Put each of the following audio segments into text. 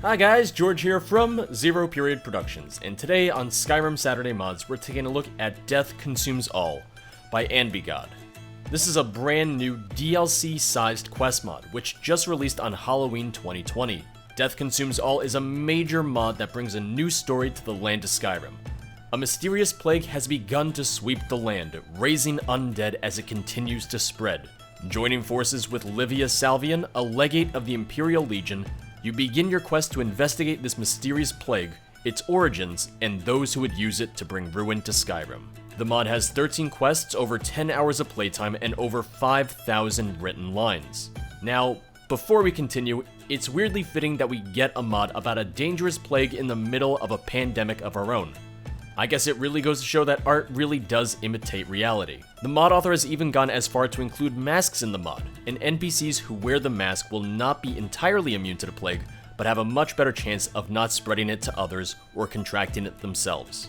Hi guys, George here from Zero Period Productions, and today on Skyrim Saturday Mods, we're taking a look at Death Consumes All by Anbeegod. This is a brand new DLC-sized quest mod, which just released on Halloween 2020. Death Consumes All is a major mod that brings a new story to the land of Skyrim. A mysterious plague has begun to sweep the land, raising undead as it continues to spread. Joining forces with Livia Salvian, a legate of the Imperial Legion, you begin your quest to investigate this mysterious plague, its origins, and those who would use it to bring ruin to Skyrim. The mod has 13 quests, over 10 hours of playtime, and over 5,000 written lines. Now, before we continue, it's weirdly fitting that we get a mod about a dangerous plague in the middle of a pandemic of our own. I guess it really goes to show that art really does imitate reality. The mod author has even gone as far to include masks in the mod, and NPCs who wear the mask will not be entirely immune to the plague, but have a much better chance of not spreading it to others or contracting it themselves.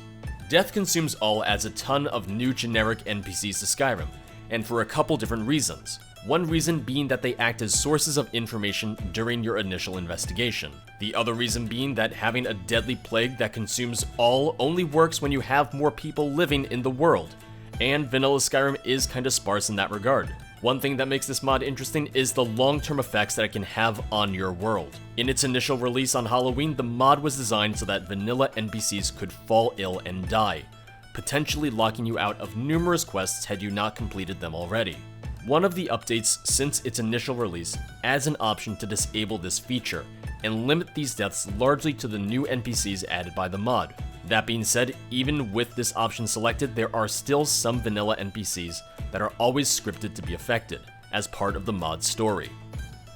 Death Consumes All adds a ton of new generic NPCs to Skyrim, and for a couple different reasons. One reason being that they act as sources of information during your initial investigation. The other reason being that having a deadly plague that consumes all only works when you have more people living in the world, and vanilla Skyrim is kinda sparse in that regard. One thing that makes this mod interesting is the long-term effects that it can have on your world. In its initial release on Halloween, the mod was designed so that vanilla NPCs could fall ill and die, potentially locking you out of numerous quests had you not completed them already. One of the updates since its initial release adds an option to disable this feature, and limit these deaths largely to the new NPCs added by the mod. That being said, even with this option selected, there are still some vanilla NPCs that are always scripted to be affected, as part of the mod's story.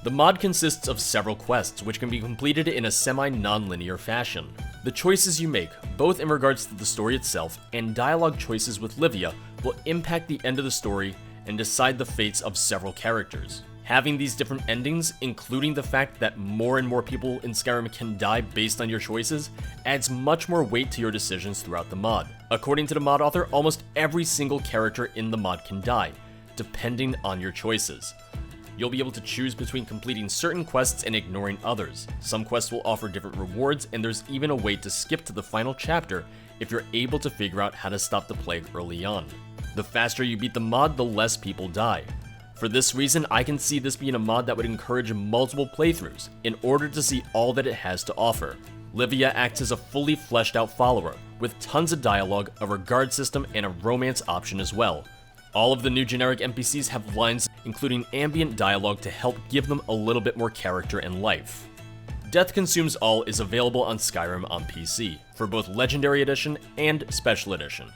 The mod consists of several quests, which can be completed in a semi-non-linear fashion. The choices you make, both in regards to the story itself and dialogue choices with Livia, will impact the end of the story and decide the fates of several characters. Having these different endings, including the fact that more and more people in Skyrim can die based on your choices, adds much more weight to your decisions throughout the mod. According to the mod author, almost every single character in the mod can die, depending on your choices. You'll be able to choose between completing certain quests and ignoring others. Some quests will offer different rewards, and there's even a way to skip to the final chapter if you're able to figure out how to stop the plague early on. The faster you beat the mod, the less people die. For this reason, I can see this being a mod that would encourage multiple playthroughs in order to see all that it has to offer. Livia acts as a fully fleshed out follower, with tons of dialogue, a regard system, and a romance option as well. All of the new generic NPCs have lines including ambient dialogue to help give them a little bit more character and life. Death Consumes All is available on Skyrim on PC, for both Legendary Edition and Special Edition.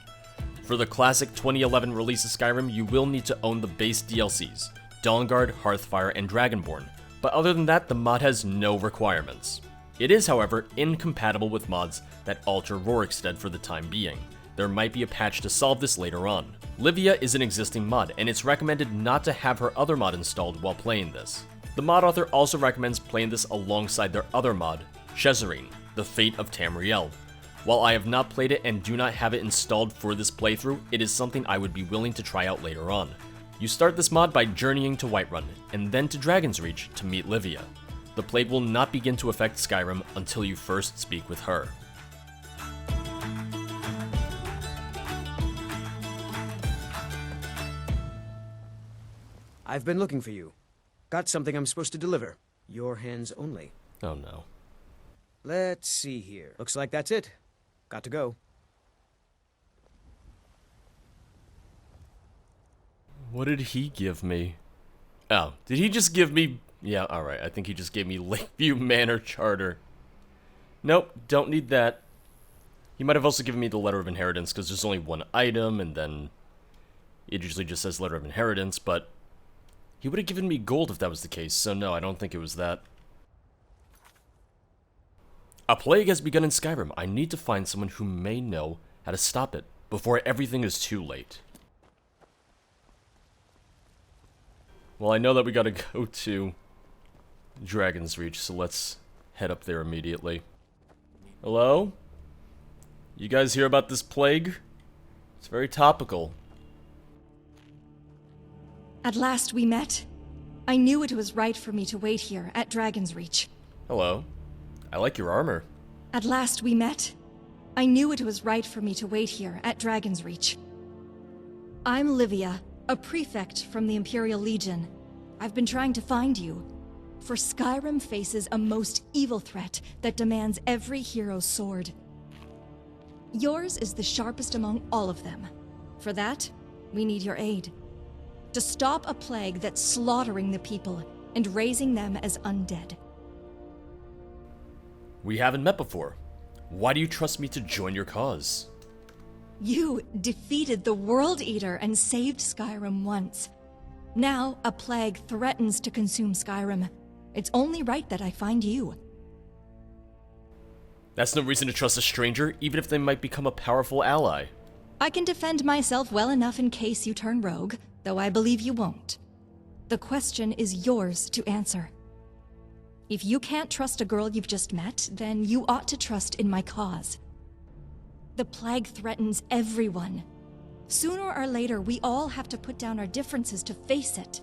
For the classic 2011 release of Skyrim, you will need to own the base DLCs, Dawnguard, Hearthfire, and Dragonborn, but other than that, the mod has no requirements. It is, however, incompatible with mods that alter Rorikstead for the time being. There might be a patch to solve this later on. Livia is an existing mod, and it's recommended not to have her other mod installed while playing this. The mod author also recommends playing this alongside their other mod, Shezarine, The Fate of Tamriel. While I have not played it and do not have it installed for this playthrough, it is something I would be willing to try out later on. You start this mod by journeying to Whiterun, and then to Dragon's Reach to meet Livia. The plague will not begin to affect Skyrim until you first speak with her. I've been looking for you. Got something I'm supposed to deliver. Your hands only. Oh no. Let's see here. Looks like that's it. Got to go. What did he give me? Oh, did he just give me... Yeah, alright, I think he just gave me Lakeview Manor Charter. Nope, don't need that. He might have also given me the Letter of Inheritance, because there's only one item, and then... It usually just says Letter of Inheritance, but... He would have given me gold if that was the case, so no, I don't think it was that. A plague has begun in Skyrim. I need to find someone who may know how to stop it before everything is too late. Well, I know that we gotta go to Dragon's Reach, so let's head up there immediately. Hello? You guys hear about this plague? It's very topical. At last we met. I knew it was right for me to wait here at Dragon's Reach. Hello. I like your armor. At last we met. I knew it was right for me to wait here at Dragon's Reach. I'm Livia, a prefect from the Imperial Legion. I've been trying to find you. For Skyrim faces a most evil threat that demands every hero's sword. Yours is the sharpest among all of them. For that, we need your aid. To stop a plague that's slaughtering the people and raising them as undead. We haven't met before. Why do you trust me to join your cause? You defeated the World Eater and saved Skyrim once. Now, a plague threatens to consume Skyrim. It's only right that I find you. That's no reason to trust a stranger, even if they might become a powerful ally. I can defend myself well enough in case you turn rogue, though I believe you won't. The question is yours to answer. If you can't trust a girl you've just met, then you ought to trust in my cause. The plague threatens everyone. Sooner or later, we all have to put down our differences to face it.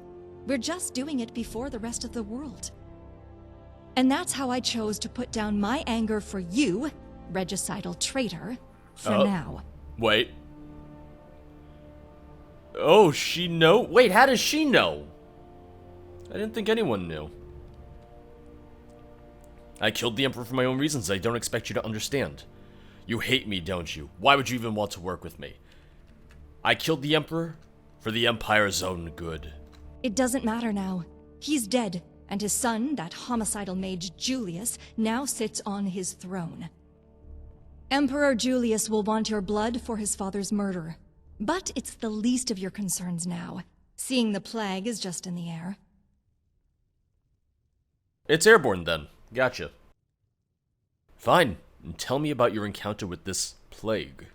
We're just doing it before the rest of the world. And that's how I chose to put down my anger for you, regicidal traitor, for now. Wait. Oh, she know? Wait, how does she know? I didn't think anyone knew. I killed the Emperor for my own reasons I don't expect you to understand. You hate me, don't you? Why would you even want to work with me? I killed the Emperor for the Empire's own good. It doesn't matter now. He's dead, and his son, that homicidal mage Julius, now sits on his throne. Emperor Julius will want your blood for his father's murder. But it's the least of your concerns now, seeing the plague is just in the air. It's airborne then. Gotcha. Fine. Tell me about your encounter with this plague.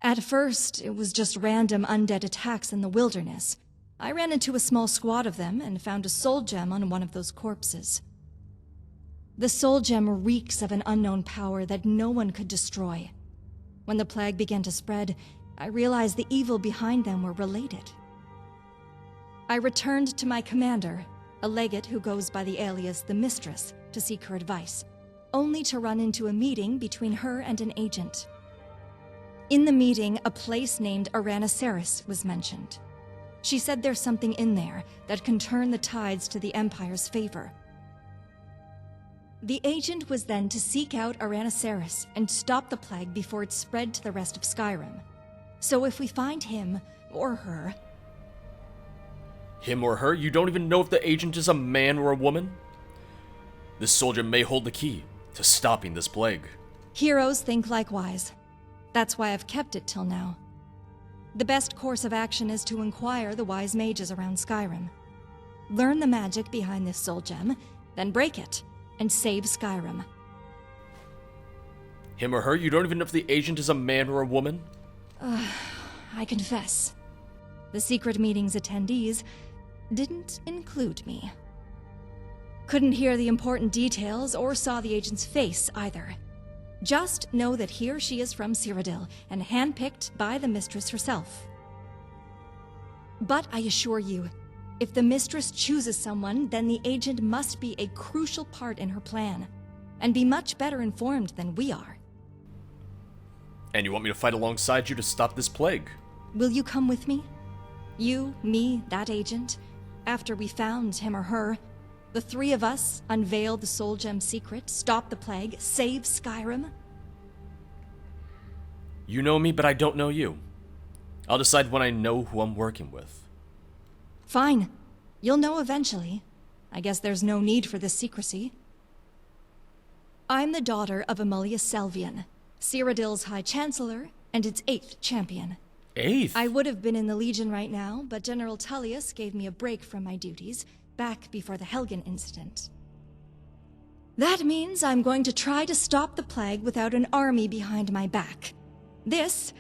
At first, it was just random undead attacks in the wilderness. I ran into a small squad of them and found a soul gem on one of those corpses. The soul gem reeks of an unknown power that no one could destroy. When the plague began to spread, I realized the evil behind them were related. I returned to my commander, a legate who goes by the alias the Mistress, to seek her advice, only to run into a meeting between her and an agent. In the meeting, a place named Araniceris was mentioned. She said there's something in there that can turn the tides to the Empire's favor. The agent was then to seek out Araniceris and stop the plague before it spread to the rest of Skyrim. So if we find him, or her... Him or her? You don't even know if the agent is a man or a woman? This soldier may hold the key to stopping this plague. Heroes think likewise. That's why I've kept it till now. The best course of action is to inquire the wise mages around Skyrim. Learn the magic behind this soul gem, then break it, and save Skyrim. Him or her? You don't even know if the agent is a man or a woman? I confess. The secret meeting's attendees didn't include me. Couldn't hear the important details or saw the agent's face either. Just know that here she is from Cyrodiil and handpicked by the Mistress herself. But I assure you, if the Mistress chooses someone, then the agent must be a crucial part in her plan, and be much better informed than we are. And you want me to fight alongside you to stop this plague? Will you come with me? You, me, that agent. After we found him or her, the three of us unveil the soul gem secret, stop the plague, save Skyrim. You know me, but I don't know you. I'll decide when I know who I'm working with. Fine. You'll know eventually. I guess there's no need for this secrecy. I'm the daughter of Amulius Selvian, Cyrodiil's High Chancellor and its 8th champion. 8th? I would have been in the Legion right now, but General Tullius gave me a break from my duties, back before the Helgen incident. That means I'm going to try to stop the plague without an army behind my back. This,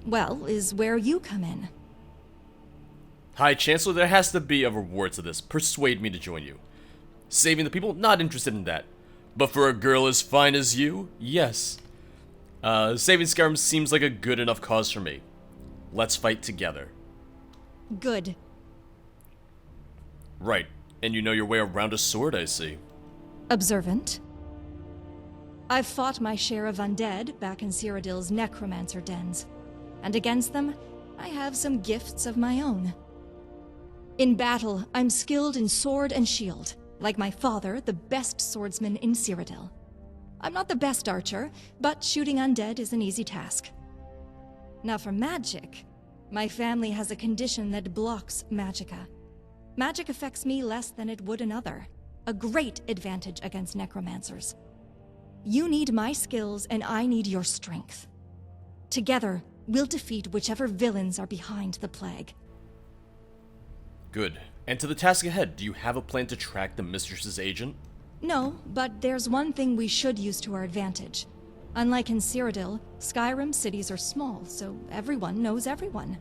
well, is where you come in. High Chancellor, there has to be a reward to this. Persuade me to join you. Saving the people? Not interested in that. But for a girl as fine as you? Yes. Saving Skyrim seems like a good enough cause for me. Let's fight together. Good. Right. And you know your way around a sword, I see. Observant. I've fought my share of undead back in Cyrodiil's necromancer dens, and against them, I have some gifts of my own. In battle, I'm skilled in sword and shield, like my father, the best swordsman in Cyrodiil. I'm not the best archer, but shooting undead is an easy task. Now for magic, my family has a condition that blocks magicka. Magic affects me less than it would another, a great advantage against necromancers. You need my skills and I need your strength. Together, we'll defeat whichever villains are behind the plague. Good. And to the task ahead, do you have a plan to track the Mistress's agent? No, but there's one thing we should use to our advantage. Unlike in Cyrodiil, Skyrim cities are small, so everyone knows everyone.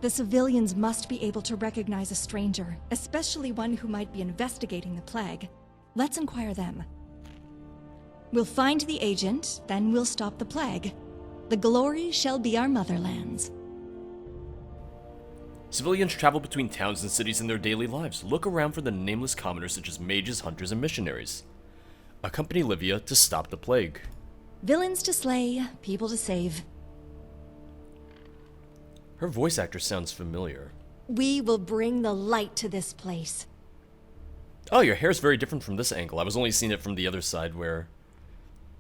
The civilians must be able to recognize a stranger, especially one who might be investigating the plague. Let's inquire them. We'll find the agent, then we'll stop the plague. The glory shall be our motherlands. Civilians travel between towns and cities in their daily lives. Look around for the nameless commoners such as mages, hunters, and missionaries. Accompany Livia to stop the plague. Villains to slay, people to save. Her voice actor sounds familiar. We will bring the light to this place. Oh, your hair's very different from this angle. I was only seeing it from the other side where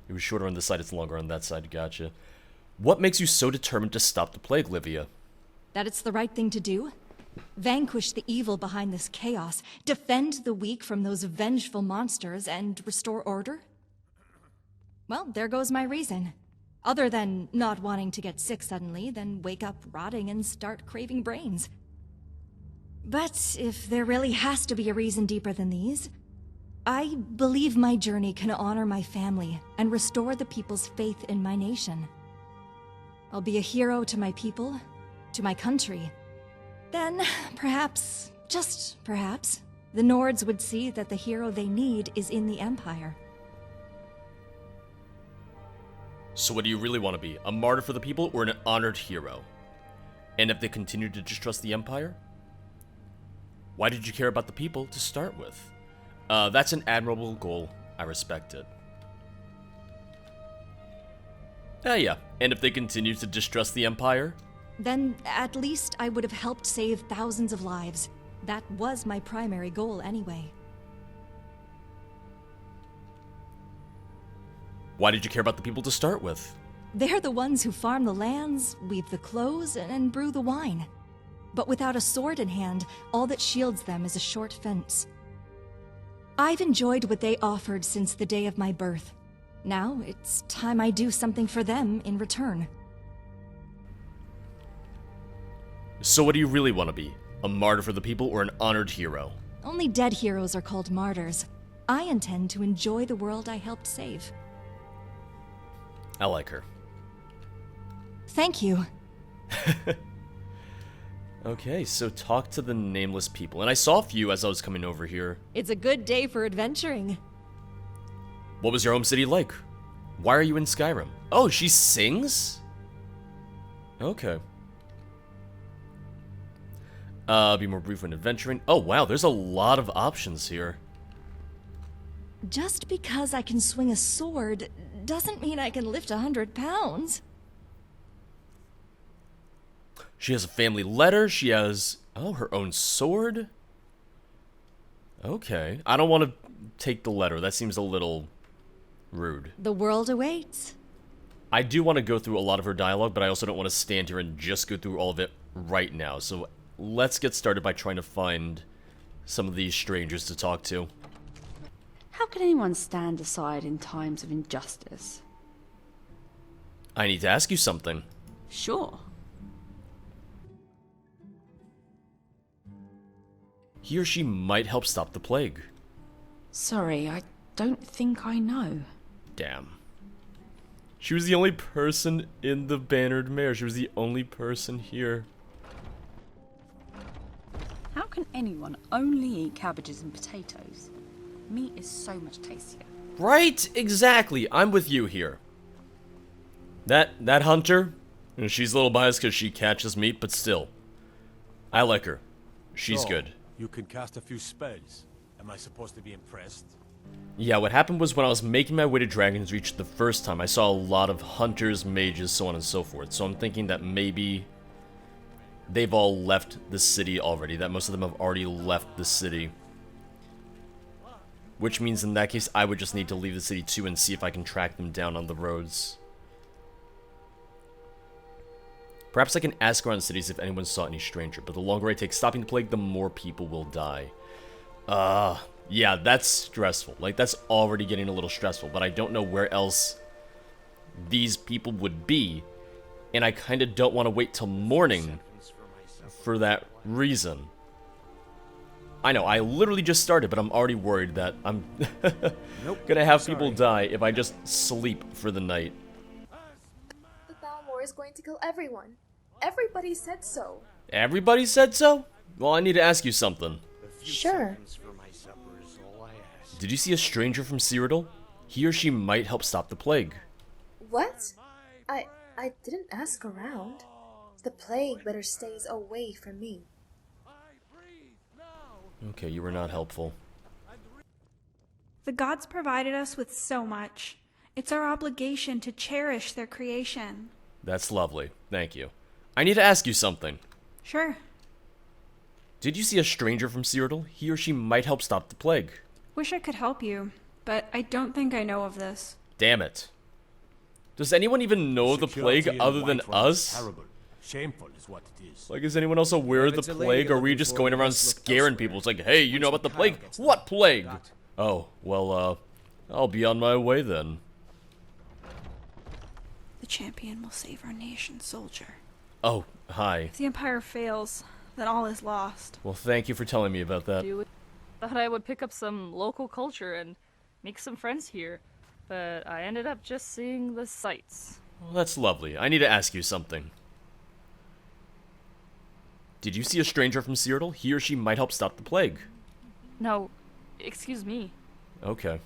it was shorter on this side, it's longer on that side. Gotcha. What makes you so determined to stop the plague, Livia? That it's the right thing to do? Vanquish the evil behind this chaos, defend the weak from those vengeful monsters, and restore order? Well, there goes my reason. Other than not wanting to get sick suddenly, then wake up rotting and start craving brains. But if there really has to be a reason deeper than these, I believe my journey can honor my family and restore the people's faith in my nation. I'll be a hero to my people, to my country. Then, perhaps, just perhaps, the Nords would see that the hero they need is in the Empire. So what do you really want to be? A martyr for the people or an honored hero? And if they continue to distrust the Empire? Why did you care about the people to start with? That's an admirable goal. I respect it. Yeah. And if they continue to distrust the Empire? Then at least I would have helped save thousands of lives. That was my primary goal anyway. Why did you care about the people to start with? They're the ones who farm the lands, weave the clothes, and brew the wine. But without a sword in hand, all that shields them is a short fence. I've enjoyed what they offered since the day of my birth. Now it's time I do something for them in return. So what do you really want to be? A martyr for the people or an honored hero? Only dead heroes are called martyrs. I intend to enjoy the world I helped save. I like her. Thank you. Okay, so talk to the nameless people. And I saw a few as I was coming over here. It's a good day for adventuring. What was your home city like? Why are you in Skyrim? Oh, she sings? Okay. Be more brief when adventuring. Oh, wow, there's a lot of options here. Just because I can swing a sword doesn't mean I can lift 100 pounds. She has a family letter. She has, her own sword. Okay. I don't want to take the letter. That seems a little rude. The world awaits. I do want to go through a lot of her dialogue, but I also don't want to stand here and just go through all of it right now. So let's get started by trying to find some of these strangers to talk to. How can anyone stand aside in times of injustice? I need to ask you something. Sure. He or she might help stop the plague. Sorry, I don't think I know. Damn. She was the only person in the bannered mare. She was the only person here. How can anyone only eat cabbages and potatoes? Meat is so much tastier. Right? Exactly. I'm with you here. That hunter, she's a little biased because she catches meat, but still. I like her. She's So, good. You can cast a few spells. Am I supposed to be impressed? Yeah, what happened was when I was making my way to Dragon's Reach the first time, I saw a lot of hunters, mages, so on and so forth. So I'm thinking that maybe they've all left the city already, that most of them have already left the city. Which means in that case, I would just need to leave the city too and see if I can track them down on the roads. Perhaps I can ask around cities if anyone saw any stranger, but the longer I take stopping the plague, the more people will die. Yeah, that's stressful. Like, that's already getting a little stressful, but I don't know where else these people would be, and I kind of don't want to wait till morning for that reason. I know, I literally just started, but I'm already worried that I'm gonna have people die if I just sleep for the night. The Thalmor is going to kill everyone. Everybody said so. Everybody said so? Well, I need to ask you something. Sure. Did you see a stranger from Cyrodiil? He or she might help stop the plague. What? I didn't ask around. The plague better stays away from me. Okay, you were not helpful. The gods provided us with so much. It's our obligation to cherish their creation. That's lovely. Thank you. I need to ask you something. Sure. Did you see a stranger from Cyrodiil? He or she might help stop the plague. Wish I could help you, but I don't think I know of this. Damn it. Does anyone even know of the plague other than us? Terrible. Shameful is what it is. Like, is anyone else aware of the plague, or are we just going around scaring people? It's like, hey, you know about the plague? What plague? Oh, well, I'll be on my way then. The champion will save our nation, soldier. Oh, hi. If the Empire fails, then all is lost. Well, thank you for telling me about that. Thought I would pick up some local culture and make some friends here, but I ended up just seeing the sights. Well, that's lovely. I need to ask you something. Did you see a stranger from Cyrodiil? He or she might help stop the plague. No, excuse me. Okay.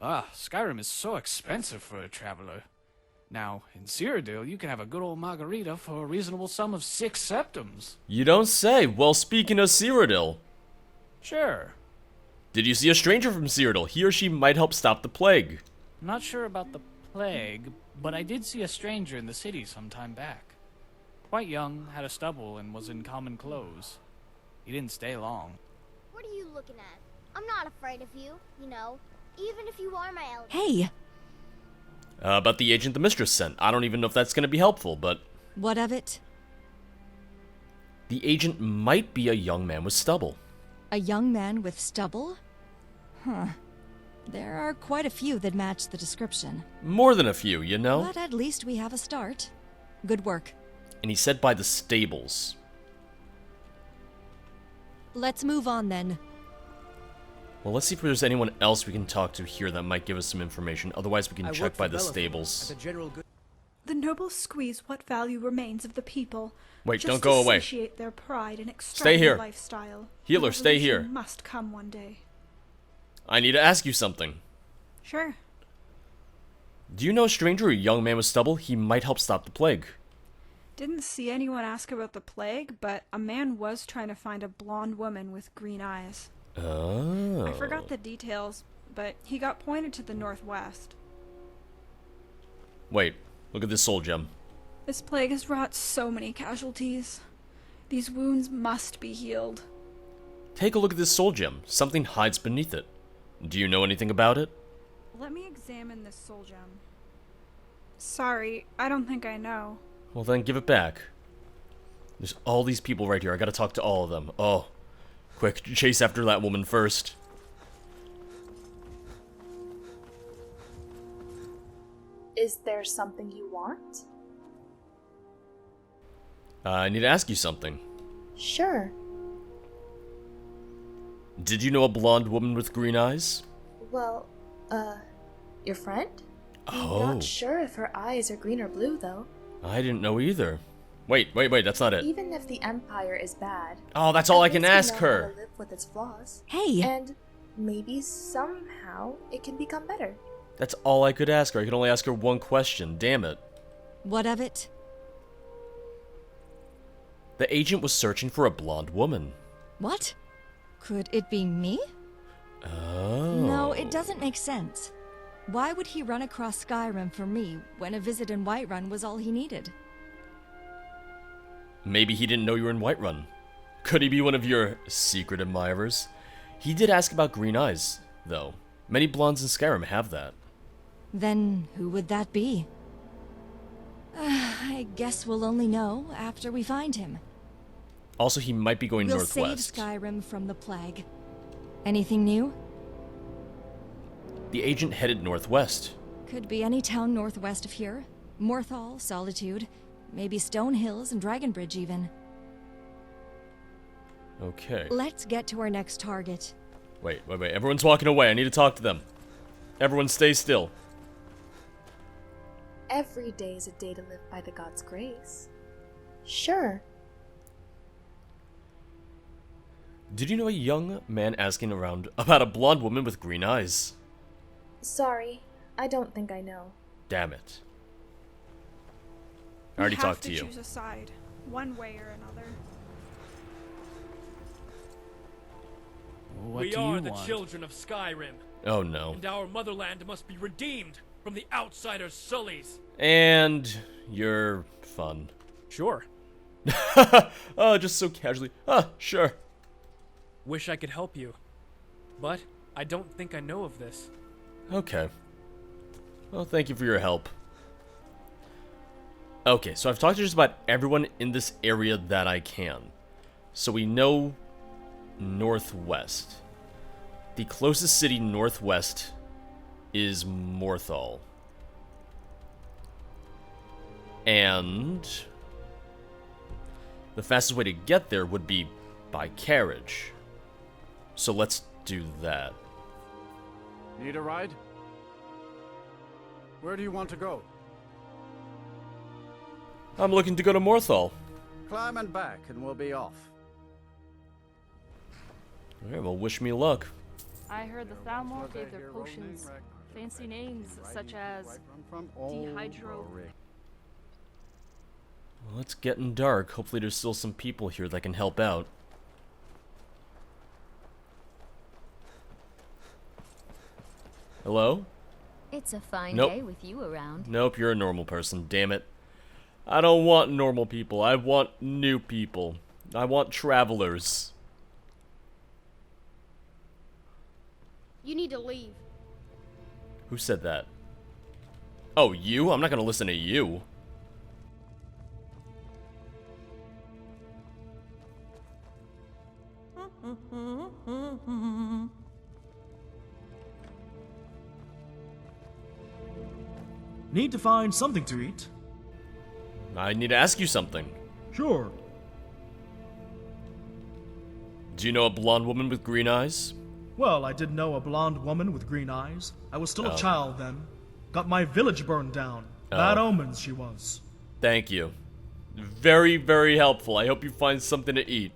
Skyrim is so expensive for a traveler. Now, in Cyrodiil, you can have a good old margarita for a reasonable sum of 6 septims. You don't say. Well, speaking of Cyrodiil, Sure. did you see a stranger from Cyrodiil? He or she might help stop the plague. I'm not sure about the plague, but I did see a stranger in the city some time back. Quite young, had a stubble, and was in common clothes. He didn't stay long. What are you looking at? I'm not afraid of you, you know, even if you are my elder. Hey, About the agent the mistress sent. I don't even know if that's going to be helpful, but what of it? the agent might be a young man with stubble. A young man with stubble? Huh. There are quite a few that match the description. More than a few, you know? But at least we have a start. Good work. And he said by the stables. Let's move on then. Well, let's see if there's anyone else we can talk to here that might give us some information. Otherwise, we can I check work by for the Bellefonte stables. as a general good. The nobles squeeze what value remains of the people. Wait, just don't go to away. satiate their pride and Stay here. lifestyle. Healer, stay Revolution here. Must come one day. I need to ask you something. Sure. Do you know a stranger or a young man with stubble? He might help stop the plague. Didn't see anyone ask about the plague, but a man was trying to find a blonde woman with green eyes. Oh. I forgot the details, but he got pointed to the northwest. Wait, look at this soul gem. This plague has wrought so many casualties. These wounds must be healed. Take a look at this soul gem. Something hides beneath it. Do you know anything about it? Let me examine this soul gem. Sorry, I don't think I know. Well, then give it back. There's all these people right here. I gotta talk to all of them. Oh. Quick, chase after that woman first. Is there something you want? I need to ask you something. Sure. Did you know a blonde woman with green eyes? Well, your friend? Oh. I'm not sure if her eyes are green or blue, though. I didn't know either. Wait, that's not it. Even if the Empire is bad, Oh, that's all I at can least we ask know her. how to live with its flaws. Hey! And maybe somehow it can become better. That's all I could ask her. I could only ask her one question. Damn it. What of it? The agent was searching for a blonde woman. What? Could it be me? Oh. No, it doesn't make sense. Why would he run across Skyrim for me when a visit in Whiterun was all he needed? Maybe he didn't know you were in Whiterun. Could he be one of your secret admirers? He did ask about green eyes, though. Many blondes in Skyrim have that. Then who would that be? I guess we'll only know after we find him. Also, he might be going We'll northwest. save Skyrim from the plague. Anything new? The agent headed northwest. Could be any town northwest of here. Morthal, Solitude, maybe Stone Hills and Dragonbridge even. Okay. Let's get to our next target. Wait. Everyone's walking away. I need to talk to them. Everyone stay still. Every day is a day to live by the god's grace. Sure. Did you know a young man asking around about a blonde woman with green eyes? Sorry, I don't think I know. Damn it. I already talked to you. You have to choose a side, one way or another. What We do are you the want? children of Skyrim, Oh no. and our motherland must be redeemed from the outsiders' sullies. And you're fun. Sure. Oh, just so casually. Sure. Wish I could help you, but I don't think I know of this. Okay. Well, thank you for your help. Okay, so I've talked to just about everyone in this area that I can. So we know northwest. The closest city northwest is Morthal. And the fastest way to get there would be by carriage. So let's do that. Need a ride? Where do you want to go? I'm looking to go to Morthal. Climb and back and we'll be off. Alright, well, wish me luck. I heard the Thalmor gave their potions fancy names such as Dehydro. Well, it's getting dark. Hopefully there's still some people here that can help out. Hello? It's a fine Nope. day with you around. Nope, you're a normal person, damn it. I don't want normal people. I want new people. I want travelers. You need to leave. Who said that? Oh, you? I'm not gonna listen to you. Need to find something to eat. I need to ask you something. Sure. Do you know a blonde woman with green eyes? Well, I did know a blonde woman with green eyes. I was still Oh. a child then. Got my village burned down. Oh. Bad omens she was. Thank you. Very, very helpful. I hope you find something to eat.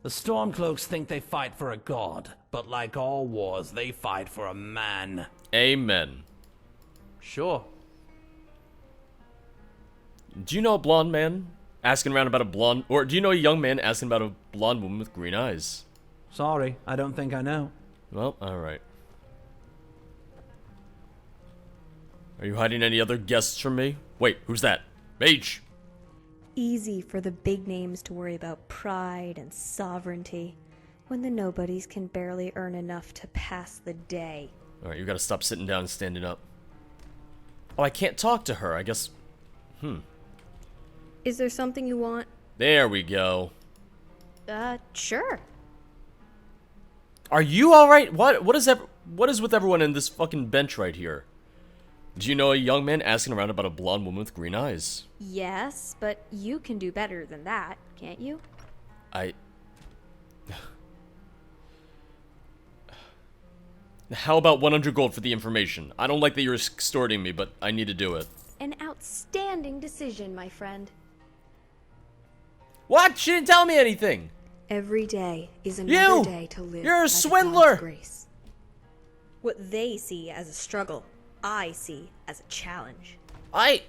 The Stormcloaks think they fight for a god, but like all wars, they fight for a man. Amen. Sure. Do you know a blonde man asking around about a blonde, or do you know a young man asking about a blonde woman with green eyes? Sorry, I don't think I know. Well, alright. Are you hiding any other guests from me? Wait, who's that? Mage! Easy for the big names to worry about pride and sovereignty, when the nobodies can barely earn enough to pass the day. Alright, you gotta stop sitting down and standing up. Oh, I can't talk to her, I guess. Is there something you want? There we go. Sure. Are you alright? What is with everyone in this fucking bench right here? Do you know a young man asking around about a blonde woman with green eyes? Yes, but you can do better than that, can't you? How about 100 gold for the information? I don't like that you're extorting me, but I need to do it. An outstanding decision, my friend. What? She didn't tell me anything! Every day is another day to live. You're by a the swindler! God's grace. What they see as a struggle, I see as a challenge. I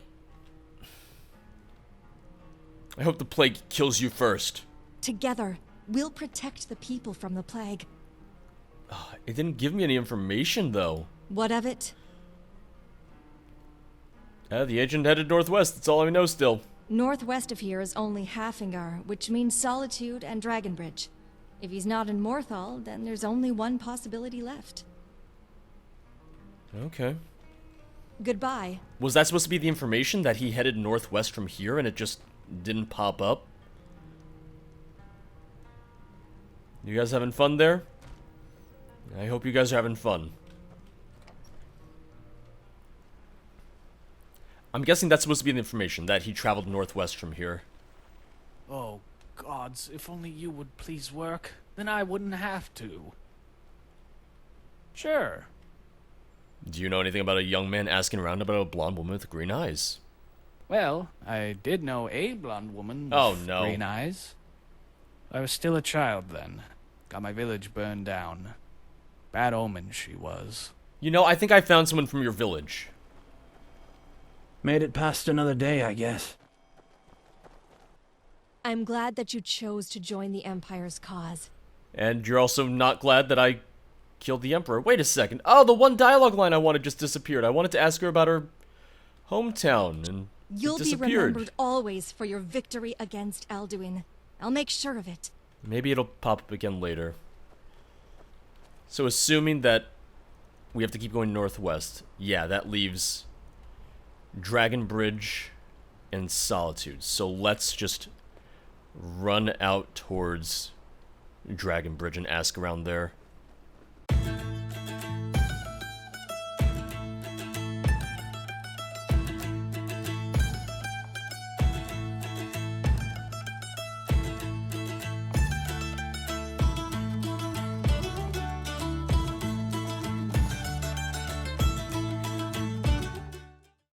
hope the plague kills you first. Together, We'll protect the people from the plague. It didn't give me any information, though. What of it? The agent headed northwest. That's all I know still. Northwest of here is only Halfingar, which means Solitude and Dragonbridge. If he's not in Morthal, then there's only one possibility left. Okay. Goodbye. Was that supposed to be the information, that he headed northwest from here and it just didn't pop up? You guys having fun there? I hope you guys are having fun. I'm guessing that's supposed to be the information, that he traveled northwest from here. Oh, gods, if only you would please work, then I wouldn't have to. Sure. Do you know anything about a young man asking around about a blonde woman with green eyes? Well, I did know a blonde woman with Oh, no. green eyes. I was still a child then. Got my village burned down. Bad omen she was. You know, I think I found someone from your village. Made it past another day, I guess. I'm glad that you chose to join the Empire's cause. And you're also not glad that I killed the Emperor. Wait a second. Oh, the one dialogue line I wanted just disappeared. I wanted to ask her about her hometown, and You'll it be disappeared. remembered always for your victory against Alduin. I'll make sure of it. Maybe it'll pop up again later. So assuming that we have to keep going northwest, yeah, that leaves Dragonbridge and Solitude. So let's just run out towards Dragonbridge and ask around there.